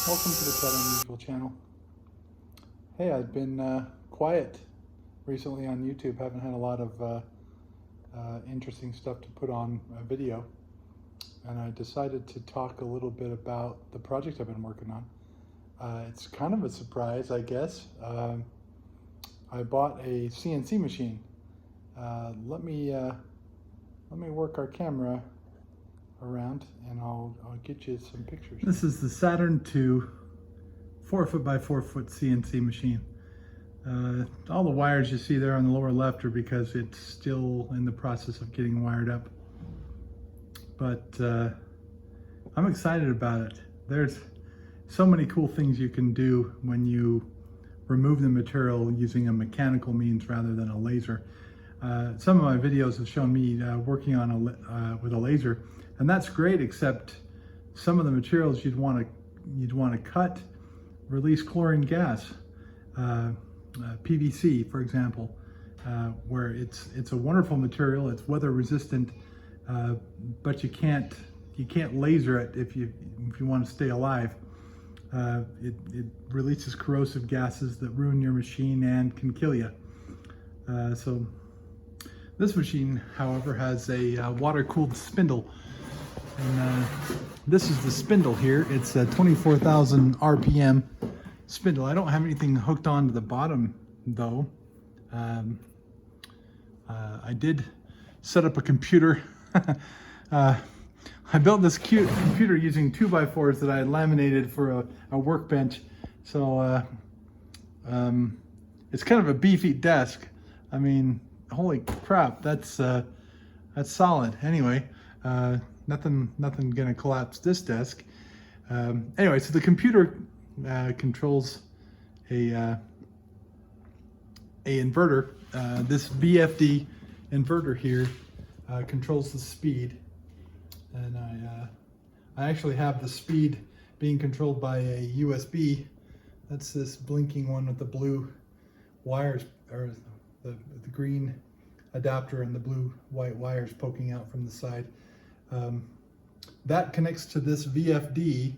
Welcome to the Saturn Unusual channel. Hey, I've been quiet recently on YouTube. Haven't had a lot of interesting stuff to put on video. And I decided to talk a little bit about the project I've been working on. It's kind of a surprise, I guess. I bought a CNC machine. Let me work our camera around and I'll get you some pictures. This is the Saturn II 4-foot by 4-foot CNC machine. All the wires you see there on the lower left are because it's still in the process of getting wired up. But I'm excited about it. There's so many cool things you can do when you remove the material using a mechanical means rather than a laser. Some of my videos have shown me working on with a laser, and that's great, except some of the materials you'd want to cut release chlorine gas, PVC, for example, where it's a wonderful material. It's weather resistant, but you can't laser it if you want to stay alive. It releases corrosive gases that ruin your machine and can kill you. So this machine, however, has a water-cooled spindle. And this is the spindle here. It's a 24,000 RPM spindle. I don't have anything hooked onto the bottom though. I did set up a computer. I built this cute computer using 2x4s that I had laminated for a workbench. So it's kind of a beefy desk. I mean, holy crap, that's solid. Anyway, nothing gonna collapse this desk. Anyway, so the computer controls a inverter. This VFD inverter here controls the speed, and I actually have the speed being controlled by a USB. That's this blinking one with the blue wires, or the green adapter and the blue white wires poking out from the side. That connects to this VFD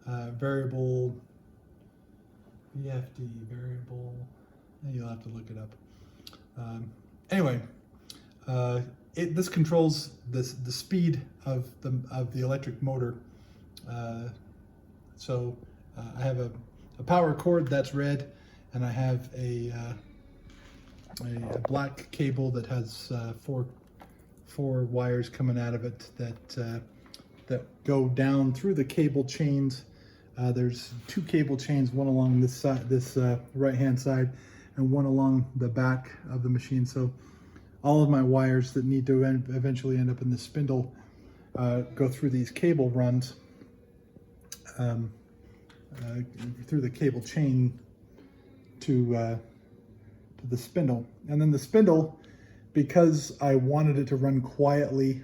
variable. You'll have to look it up. Anyway, this controls the speed of the electric motor. So I have a power cord that's red, and I have a black cable that has four wires coming out of it that go down through the cable chains. There's two cable chains, one along this side, this right-hand side, and one along the back of the machine. So all of my wires that need to eventually end up in the spindle go through these cable runs, through the cable chain to the spindle. And then the spindle, because I wanted it to run quietly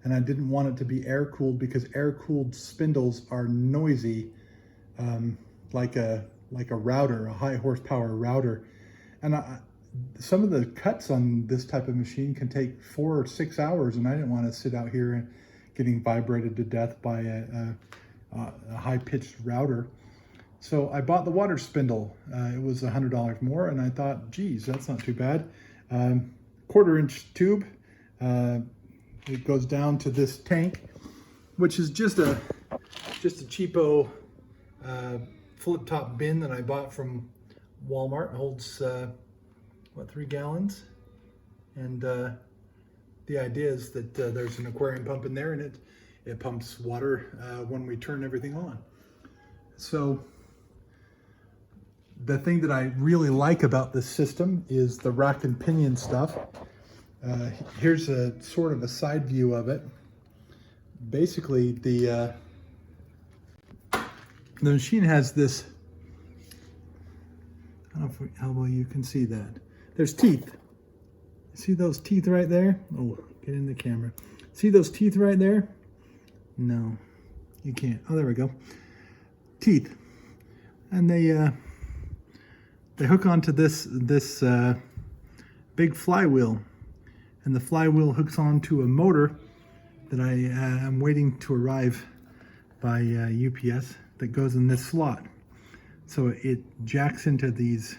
and I didn't want it to be air-cooled, because air-cooled spindles are noisy, like a router, a high horsepower router. And some of the cuts on this type of machine can take 4 or 6 hours, and I didn't want to sit out here and getting vibrated to death by a high-pitched router. So I bought the water spindle. It was $100 more, and I thought, geez, that's not too bad. 1/4-inch tube. It goes down to this tank, which is just a cheapo flip-top bin that I bought from Walmart. It holds 3 gallons, and the idea is that there's an aquarium pump in there, and it pumps water when we turn everything on. So the thing that I really like about this system is the rack and pinion stuff. Here's a sort of a side view of it. Basically, the machine has this, I don't know how well you can see that. There's teeth. See those teeth right there? Oh, get in the camera. See those teeth right there? No, you can't. Oh, there we go. Teeth. And they hook onto this big flywheel. And the flywheel hooks onto a motor that I am waiting to arrive by UPS. that goes in this slot. So it jacks into these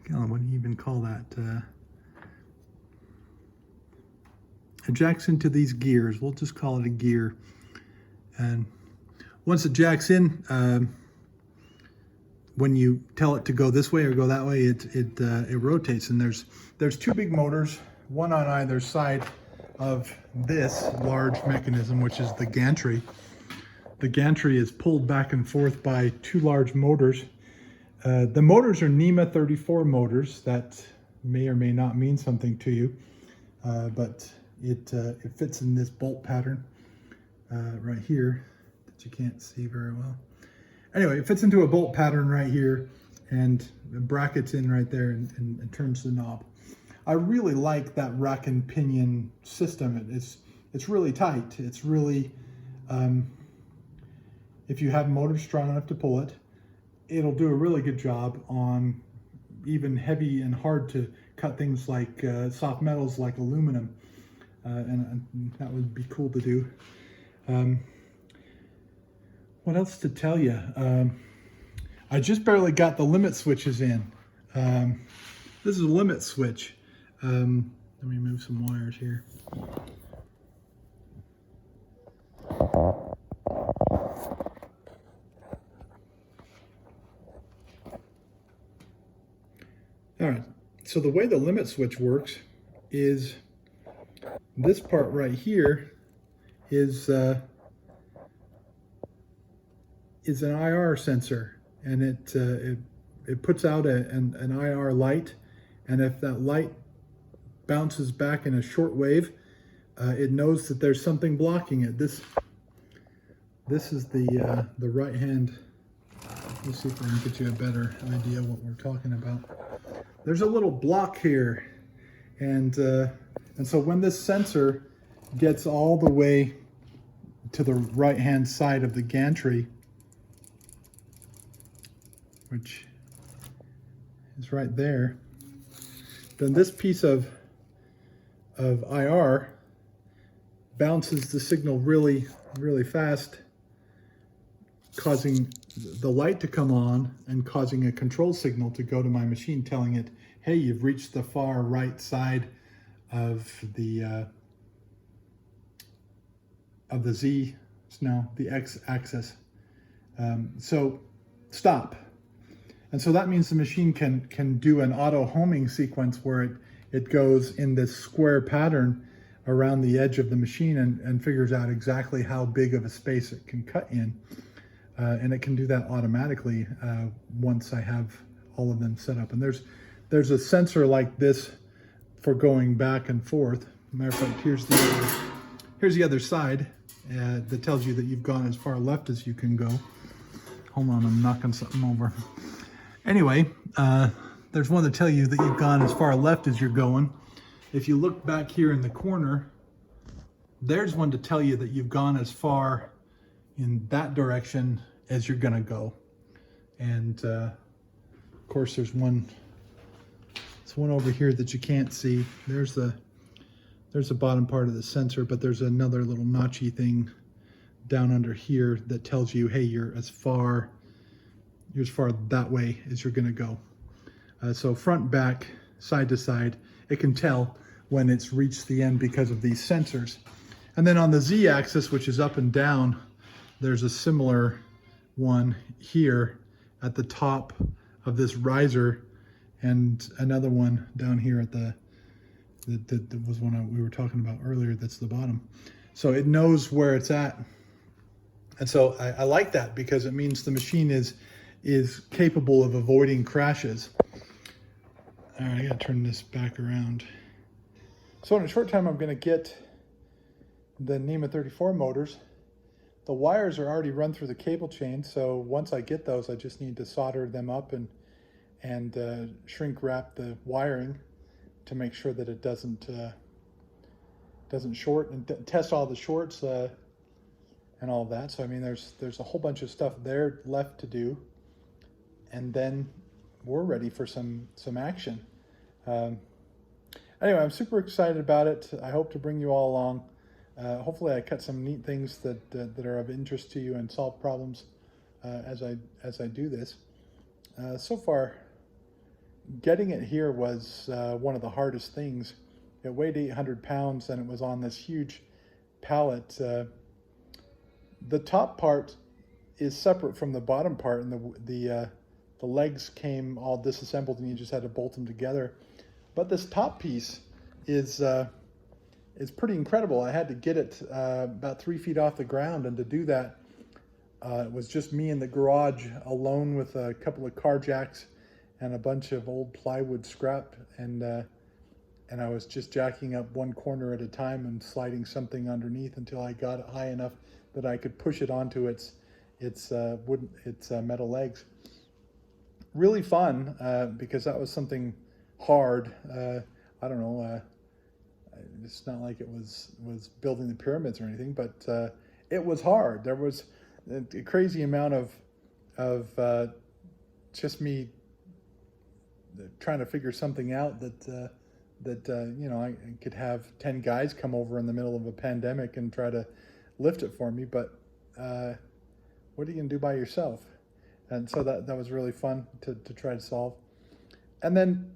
God, what do you even call that? It jacks into these gears. We'll just call it a gear. And once it jacks in, when you tell it to go this way or go that way, it rotates. And there's two big motors, one on either side of this large mechanism, which is the gantry. The gantry is pulled back and forth by two large motors. The motors are NEMA 34 motors. That may or may not mean something to you, but it fits in this bolt pattern right here that you can't see very well. Anyway, it fits into a bolt pattern right here, and the bracket's in right there and turns the knob. I really like that rack and pinion system. It's really tight. It's really, if you have motors strong enough to pull it, it'll do a really good job on even heavy and hard to cut things like soft metals like aluminum, and that would be cool to do. What else to tell you? I just barely got the limit switches in. This is a limit switch. Let me move some wires here. All right, so the way the limit switch works is this part right here is an IR sensor, and it puts out an IR light, and if that light bounces back in a short wave, it knows that there's something blocking it. This is the right hand. Let's see if I can get you a better idea what we're talking about. There's a little block here, and so when this sensor gets all the way to the right hand side of the gantry, which is right there, then this piece of IR bounces the signal really, really fast, causing the light to come on and causing a control signal to go to my machine telling it, hey, you've reached the far right side of the Z, no, the X axis. So stop. And so that means the machine can do an auto homing sequence where it goes in this square pattern around the edge of the machine and figures out exactly how big of a space it can cut in. And it can do that automatically once I have all of them set up. And there's a sensor like this for going back and forth. Matter of fact, here's the other side that tells you that you've gone as far left as you can go. Hold on, I'm knocking something over. Anyway, there's one to tell you that you've gone as far left as you're going. If you look back here in the corner, there's one to tell you that you've gone as far in that direction as you're gonna go. And of course there's one over here that you can't see. There's the bottom part of the sensor, but there's another little notchy thing down under here that tells you, hey, you're as far that way as you're gonna go. So front, back, side to side, it can tell when it's reached the end because of these sensors. And then on the Z axis, which is up and down, there's a similar one here at the top of this riser, and another one down here at that was one we were talking about earlier, that's the bottom. So it knows where it's at. And so I like that because it means the machine is capable of avoiding crashes. All right, I gotta turn this back around. So in a short time, I'm gonna get the NEMA 34 motors. The wires are already run through the cable chain, so once I get those, I just need to solder them up and shrink wrap the wiring to make sure that it doesn't short, and test all the shorts and all of that. So I mean, there's a whole bunch of stuff there left to do, and then we're ready for some action. Anyway, I'm super excited about it. I hope to bring you all along. Hopefully I cut some neat things that are of interest to you and solve problems as I do this. So far, getting it here was one of the hardest things. It weighed 800 pounds and it was on this huge pallet. The top part is separate from the bottom part, and the legs came all disassembled and you just had to bolt them together. But this top piece is pretty incredible. I had to get it about 3 feet off the ground, and to do that, it was just me in the garage alone with a couple of car jacks and a bunch of old plywood scrap, and I was just jacking up one corner at a time and sliding something underneath until I got it high enough that I could push it onto its metal legs. Really fun because that was something hard. I don't know. It's not like it was building the pyramids or anything, but it was hard. There was a crazy amount of just me trying to figure something out that you know, I could have 10 guys come over in the middle of a pandemic and try to lift it for me, but what are you gonna do by yourself? And so that was really fun to try to solve. And then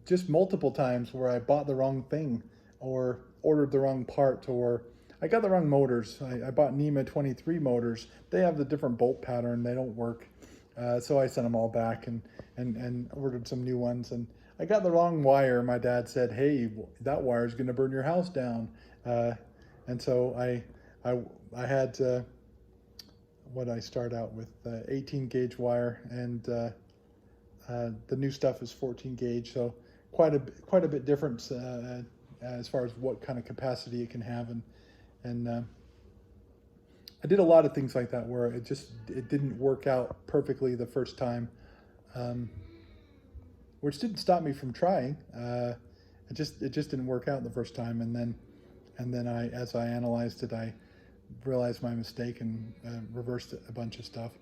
just multiple times where I bought the wrong thing or ordered the wrong part, or I got the wrong motors. I bought NEMA 23 motors. They have the different bolt pattern. They don't work. So I sent them all back and ordered some new ones. And I got the wrong wire. My dad said, hey, that wire is going to burn your house down. And so I had what I start out with 18 gauge wire, and the new stuff is 14 gauge. So quite a bit different as far as what kind of capacity it can have, and I did a lot of things like that where it didn't work out perfectly the first time, which didn't stop me from trying. It just didn't work out the first time, and then as I analyzed it, I realized my mistake and reversed a bunch of stuff.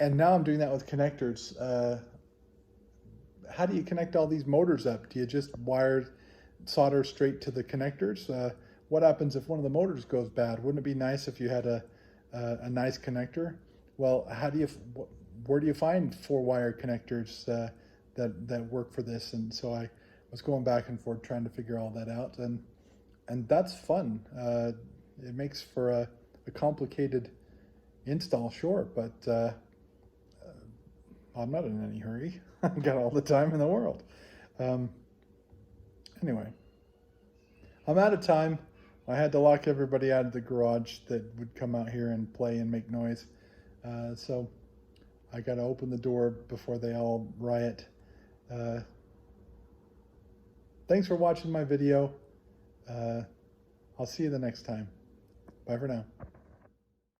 And now I'm doing that with connectors. How do you connect all these motors up? Do you just solder straight to the connectors? What happens if one of the motors goes bad? Wouldn't it be nice if you had a nice connector? Well, where do you find 4-wire connectors that work for this? And so I was going back and forth trying to figure all that out, and that's fun. It makes for a complicated install, sure, but I'm not in any hurry. I've got all the time in the world. Anyway, I'm out of time. I had to lock everybody out of the garage that would come out here and play and make noise. So I got to open the door before they all riot. Thanks for watching my video. I'll see you the next time. Bye for now.